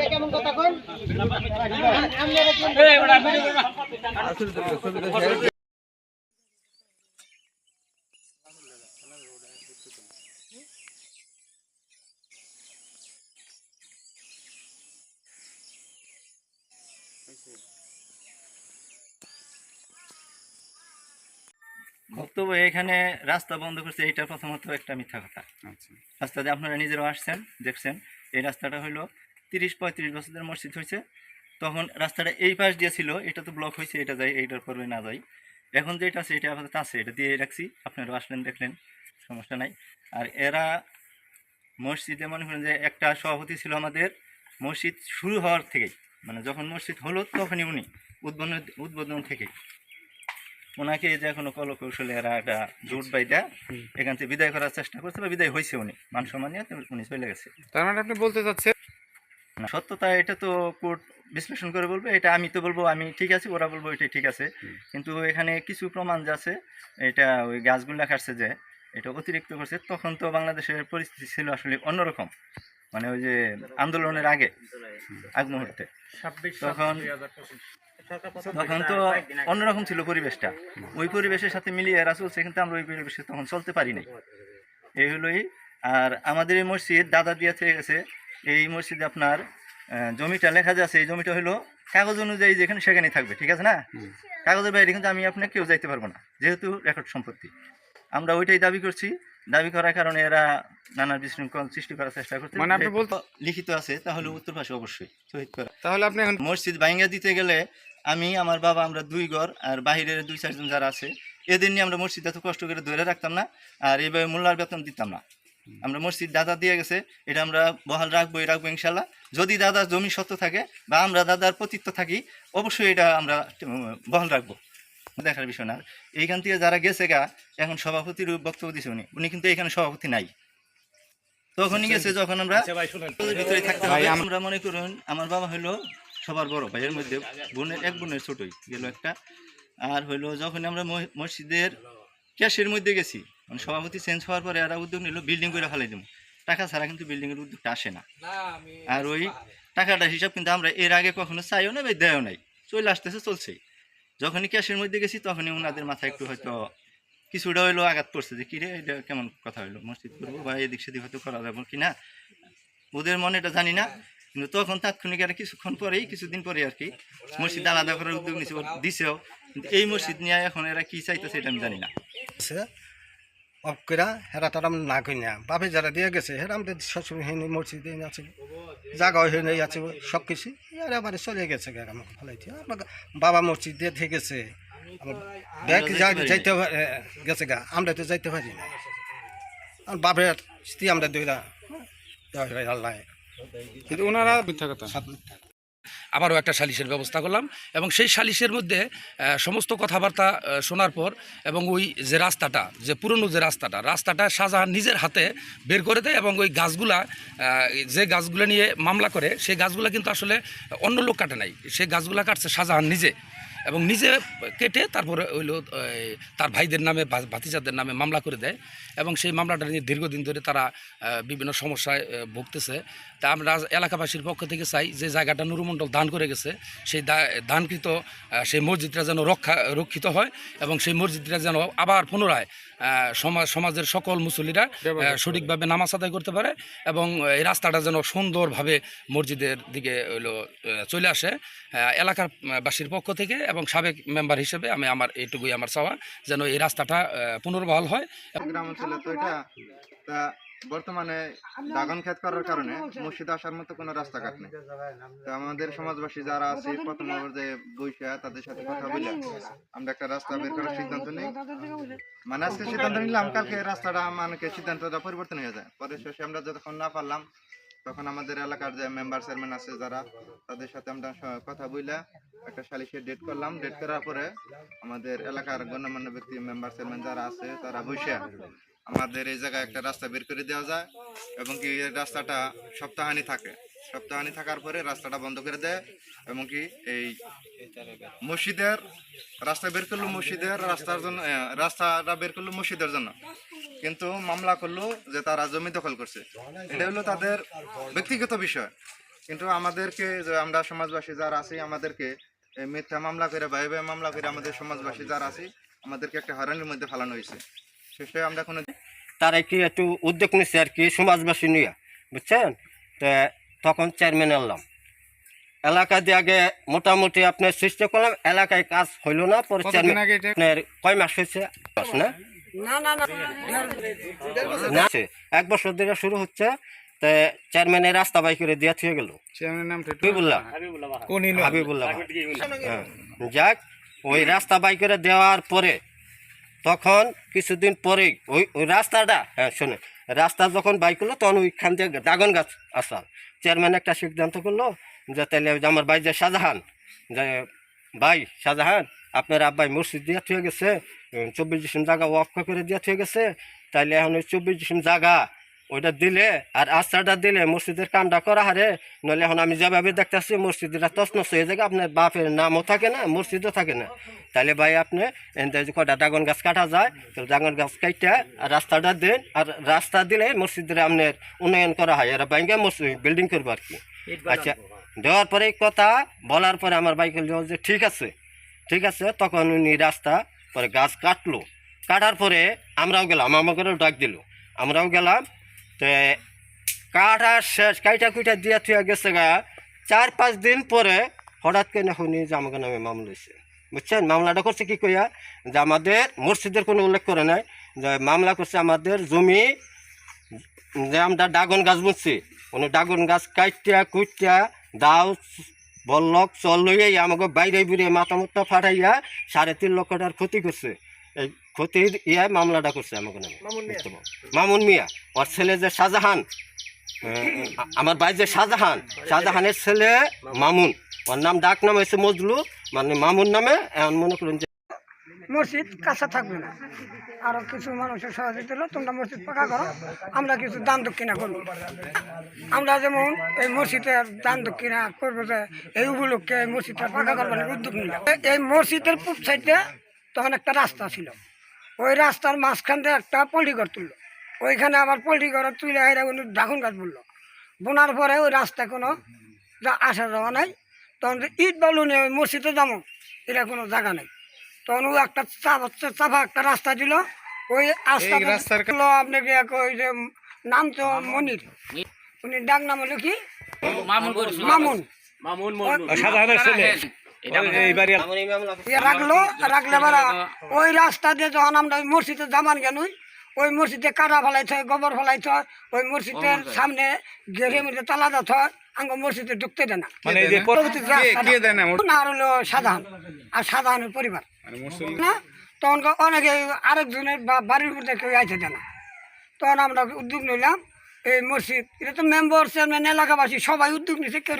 কেমন কথা কন বক্তব্য এখানে রাস্তা বন্ধ করছে, এইটা প্রথমত একটা মিথ্যা কথা। রাস্তা দিয়ে আপনারা নিজেরাও আসছেন, দেখছেন। এই রাস্তাটা হলো 30-35 বছরের মসজিদ হয়েছে, তখন রাস্তাটা এই পাশ দিয়ে ছিল, এটা তো ব্লক হয়েছে, এটা যাই, এইটার পরে না যাই। এখন যেটা আছে এটা আপাতত আছে, এটা দিয়ে রাখছি, আপনারাও আসলেন, দেখলেন, সমস্যা নাই। আর এরা মসজিদে মনে করেন যে একটা সভাপতি ছিল আমাদের মসজিদ শুরু হওয়ার থেকেই, মানে যখন মসজিদ হলো তখনই উনি উদ্বোধন থেকেই ওনাকে যে কোনো কলকৌশলে এরা একটা জোট বাইদা এখান থেকে বিদায় করার চেষ্টা করছে, বা বিদায় হয়েছে, উনি মান সম্মান নিয়ে উনি চলে গেছে। তার মানে আপনি বলতে চাচ্ছেন সত্যতা এটা তো কোর্ট বিশ্লেষণ করে বলবে, এটা আমি তো বলবো আমি ঠিক আছে, ওরা বলবো এটা ঠিক আছে, কিন্তু এখানে কিছু প্রমাণ যে আছে, এটা ওই গাছগুলো কাটছে যে এটা অতিরিক্ত করছে, তখন তো বাংলাদেশের পরিস্থিতি ছিল আসলে অন্যরকম, মানে ওই যে আন্দোলনের আগ মুহূর্তে, তখন তো অন্যরকম ছিল পরিবেশটা, ওই পরিবেশের সাথে মিলিয়ে এরা চলছে, কিন্তু আমরা ওই পরিবেশে তখন চলতে পারি নাই, এই হলোই। আর আমাদের এই মসজিদ দাদা দিয়ে থেকে গেছে, এই মসজিদে আপনার জমিটা লেখা যাচ্ছে, এই জমিটা হলো কাগজ অনুযায়ী যেখানে সেখানেই থাকবে, ঠিক আছে না, কাগজের বাইরে কিন্তু আমি আপনাকে কেউ যাইতে পারবো না, যেহেতু রেকর্ড সম্পত্তি। আমরা ওইটাই দাবি করছি, দাবি করার কারণে এরা নানা বিশৃঙ্খল সৃষ্টি করার চেষ্টা করছে। মানে আপনি বলতে লিখিত আছে, তাহলে উত্তর পাশে অবশ্যই শহীদ করা। তাহলে আপনি এখন মসজিদ ভাঙ্গা দিতে গেলে আমি, আমার বাবা, আমরা 2 ঘর, আর বাহিরের 2-4 জন যারা আছে, এদের নিয়ে আমরা মসজিদ এত কষ্ট করে ধরে রাখতাম না, আর এইভাবে মোল্লার বেতন দিতাম না। আমরা মসজিদ দাদা দিয়ে গেছে, এটা আমরা বহাল রাখবোই ইনশাল্লাহ। যদি দাদার জমি সত্য থাকে বা আমরা দাদার পতিত্ব থাকি, অবশ্যই এটা আমরা বহাল রাখবো, দেখার বিষয় না। এইখান থেকে যারা গেছে গা, এখন সভাপতির বক্তব্য দিছে, উনি কিন্তু এখানে সভাপতি নাই, তখনই গেছে যখন আমরা ভিতরে থাকতে হবে। আমরা মনে করুন আমার বাবা হইলো সবার বড়, ভাইয়ের মধ্যে এক বোনের ছোটই গেল একটা। আর হইলো যখন আমরা মসজিদের ক্যাশের মধ্যে গেছি, মানে সভাপতি চেঞ্জ হওয়ার পরে এরা উদ্যোগ নিল বিল্ডিং করে ফেলাই দেবো, টাকা ছাড়া কিন্তু বিল্ডিং এর উদ্যোগটা আসে না। আর ওই টাকাটা হিসাব কিন্তু আমরা এর আগে কখনো চাইও না বা দেয়ও নাই, চলে আসতেছে, চলছেই। যখনই ক্যাশের মধ্যে গেছি তখনই ওনাদের মাথায় একটু হয়তো কিছুটা হইলো আঘাত পড়ছে, যে কিরে এটা কেমন কথা হইলো, মসজিদ করবো বা এদিক সেদিক হয়তো করা যাবো কিনা, ওদের মনে এটা জানি না। কিন্তু তখন তাৎক্ষণিক আর কিছুক্ষণ পরেই, কিছুদিন পরে আর কি মসজিদ আলাদা করার উদ্যোগ দিছেও, কিন্তু এই মসজিদ নিয়ে এখন এরা কি চাইতেছে এটা আমি জানি না। অফ করা হেরা তারা না কই না, বাপে যারা দিয়ে গেছে হেরা আমাদের সবসময় হেনে মসজিদে আছে, জায়গাও হেনে আছে, সব কিছু এরা আবার চলে গেছে, আমাকে ফেলাইছে। আমাকে বাবা মসজিদ দিয়ে থেকে গেছে, ব্যাগ যাইতে গেছে গা, আমরা তো যাইতে পারি না, বাপের স্ত্রী আমরা দুইরা আল্লাহ, কিন্তু ওনারা মিথ্যা কথা। আবারও একটা সালিশের ব্যবস্থা করলাম, এবং সেই সালিশের মধ্যে সমস্ত কথাবার্তা শোনার পর, এবং ওই যে রাস্তাটা, যে পুরনো যে রাস্তাটা শাহজাহান নিজের হাতে বের করে দেয়, এবং ওই গাছগুলা, যে গাছগুলো নিয়ে মামলা করে, সেই গাছগুলা কিন্তু আসলে অন্য লোক কাটে নাই, সেই গাছগুলা কাটছে শাহজাহান নিজে, এবং নিজে কেটে তারপরে হইলো তার ভাইদের নামে, ভাতিজাদের নামে মামলা করে দেয়, এবং সেই মামলাটা নিয়ে দীর্ঘদিন ধরে তারা বিভিন্ন সমস্যায় ভুগতেছে। তা আমরা এলাকাবাসীর পক্ষ থেকে চাই যে জায়গাটা নুরুমণ্ডল দান করে গেছে, সেই দানকৃত সেই মসজিদটা যেন রক্ষিত হয়, এবং সেই মসজিদটা যেন আবার পুনরায় সমাজের সকল মুসল্লিরা সঠিকভাবে নামাজ আদায় করতে পারে, এবং এই রাস্তাটা যেন সুন্দরভাবে মসজিদের দিকে হইলো চলে আসে। এলাকাবাসীর পক্ষ থেকে এবং সাবেক মেম্বার হিসেবে আমি আমার এইটুকুই আমার চাওয়া, যেন এই রাস্তাটা পুনর্বহাল হয়। গ্রাম অঞ্চলে তো এটা বর্তমানে দাগন খেত করার কারণে মসজিদে আসার মতো কোনো রাস্তাঘাট নেই। তো আমাদের সমাজবাসী যারা আছে প্রথম যে বৈশা তাদের সাথে কথা বলে আমরা একটা রাস্তা বের করার সিদ্ধান্ত নিই। মানে আজকে সিদ্ধান্ত নিলাম, কালকে রাস্তাটা আমাকে সিদ্ধান্তটা পরিবর্তন হয়ে যায়। পরে শেষে আমরা যতক্ষণ না পারলাম, তখন আমাদের এলাকার যে মেম্বার চেয়ারম্যান আছে যারা, তাদের সাথে আমরা কথা বলে একটা সালিশের ডেট করলাম। ডেট করার পরে আমাদের এলাকার গণ্যমান্য ব্যক্তি মেম্বার চেয়ারম্যান যারা আছে তারা বসে আমাদের এই জায়গায় একটা রাস্তা বের করে দেওয়া যায় এবং কি এই রাস্তাটা সপ্তাহানি থাকে, সপ্তাহানি থাকার পরে রাস্তাটা বন্ধ করে দেয় এবং কি এই মসজিদের রাস্তা বের করলো মসজিদের রাস্তার জন্য, রাস্তাটা বের করলো মসজিদের জন্য, কিন্তু মামলা করলো যে তারা জমি দখল করছে। এটা হলো তাদের ব্যক্তিগত বিষয়, কিন্তু আমাদেরকে যে আমরা সমাজবাসী যারা আছি আমাদেরকে এই মিথ্যা মামলা করে বাইবে মামলা করে আমাদের সমাজবাসী যারা আছি আমাদেরকে একটা হয়রানির মধ্যে ফেলানো হয়েছে। শেষে আমরা কোনো তারা কি একটু উদ্যোগ নিচ্ছে আর কি সমাজবাসী নিয়ে, বুঝছেন? তো তখন চেয়ারম্যান এলাম, এলাকা দিয়ে আগে মোটামুটি আপনার চেষ্টা করলাম, এলাকায় কাজ হইল না। পরে চেয়ারম্যান আপনার কয় মাস হয়েছে? মাস না, না 1 বছর ধরে শুরু হচ্ছে। তো চেয়ারম্যানের রাস্তা বাই করে দিয়ে থুয়ে গেল হাবিবুল্লাহ, হ্যাঁ। যাক, ওই রাস্তা বাই করে দেওয়ার পরে তখন কিছুদিন পরে ওই রাস্তাটা, হ্যাঁ শোনে, রাস্তা যখন বাই করলো তখন ওইখান থেকে ড্রাগন গাছ আসাল। চেয়ারম্যান একটা সিদ্ধান্ত করলো যে তাহলে আমার ভাই যে শাহজাহান, যে ভাই শাহজাহান আপনার আব্বাই মসজিদ দিয়ে থুয়ে গেছে, 24 ডিসেম্বর জায়গা ওয়াক্ফ করে দিয়ে থুয়ে গেছে, তাইলে এখন ওই 24 ডিসেম্বর জায়গা ওইটা দিলে আর রাস্তাটা দিলে মসজিদের কামটা করা হারে, নইলে এখন আমি যেভাবে দেখতেছি মসজিদটা তছনছ হয়ে যায়, আপনার বাপের নামও থাকে না, মসজিদও থাকে না। তাহলে ভাই আপনি কটা ড্রাগন গাছ কাটা যায়, তো ড্রাগন গাছ কাইটা আর রাস্তাটা দেন, আর রাস্তা দিলে মসজিদের আপনার উন্নয়ন করা হয়, আর বাইকে মসজিদ বিল্ডিং করবো আর কি। আচ্ছা, দেওয়ার পরে কথা বলার পরে আমার ভাই বলল যে ঠিক আছে ঠিক আছে। তখন উনি রাস্তা পরে গাছ কাটলো, কাটার পরে আমরাও গেলাম, আমাদেরও ডাক দিল, আমরাও গেলাম। তো কাটা শেষ, কাইটা কুইটা দিয়া থুয়া গেছে গা, 4-5 দিন পরে হঠাৎ করে শুনি যে আমাকে নামে মামলা হয়েছে, বুঝছেন? মামলাটা করছে কি কইয়া, যে আমাদের মসজিদের কোনো উল্লেখ করে নাই, যে মামলা করছে আমাদের জমি, যে আমরা ড্রাগন গাছ বুঝছি, উনি ড্রাগন গাছ কাইটা কুইটা দাও বল্লক চল লইয়াই আমাকে বাইরে বুড়িয়ে মাথা মুথা ফাটাইয়া 3.5 লক্ষ টাকার ক্ষতি করছে। এই ক্ষতির মামলাটা করছে আমাকে নামে মামুন মিয়া। ওর ছেলে যে শাহজাহান, আমার ভাই যে শাহজাহান, শাহজাহানের ছেলে মামুন, ওর নাম ডাক নাম হয়েছে মজলু, মানে মামুন নামে। এখন মনে করুন যে মসজিদ কাঁচা থাকবে না, আরো কিছু মানুষের সহযোগিতা হলো তোমরা মসজিদ পাকা করো, আমরা কিছু দান দক্ষিণা করবো। আমরা যেমন এই মসজিদের দান দক্ষিণা করবো, যে এই উপলক্ষে মসজিদটা পাকা করবার উদ্যোগ নিলাম। এই মসজিদের পূব সাইডে তখন একটা রাস্তা ছিল, ওই রাস্তার মাঝখান দিয়ে একটা পল্টিঘর তুললো, ওইখানে আবার পল্টিঘর তুলে এরা কোনো ড্রাগন গাছ বুনলো, বোনার পরে ওই রাস্তা কোনো আসা যাওয়া নাই। তখন ইট বালু নিয়ে ওই মসজিদে যাবো, এটা কোনো জায়গা নেই। তখন ও একটা চাপা একটা রাস্তা দিল, ওই রাস্তার আপনাকে ওই যে নাম তো মনির, উনি ডাক নাম হলো কি মামুন, রাখলে বারা ওই রাস্তা দিয়ে যখন আমরা ওই মসজিদে জামান গেল, ওই মসজিদে কাটা ফেলাইতে হয়, গোবর ফেলাইতে হয়, ওই মসজিদের সামনে গেটের মধ্যে তালা দিতে হয়, আঙ্গ মসজিদে ঢুকতে দেয় না। আর হলো শাহজাহান আর শাহজাহানের পরিবার না, তখন অনেকে আরেকজনের বাড়ির মধ্যে কেউ আইতে দেয় না। তখন আমরা উদ্যোগ নিলাম এই মসজিদ, এটা তো মেম্বার চেয়ারম্যান এলাকাবাসী সবাই উদ্যোগ নিচ্ছে, কেউ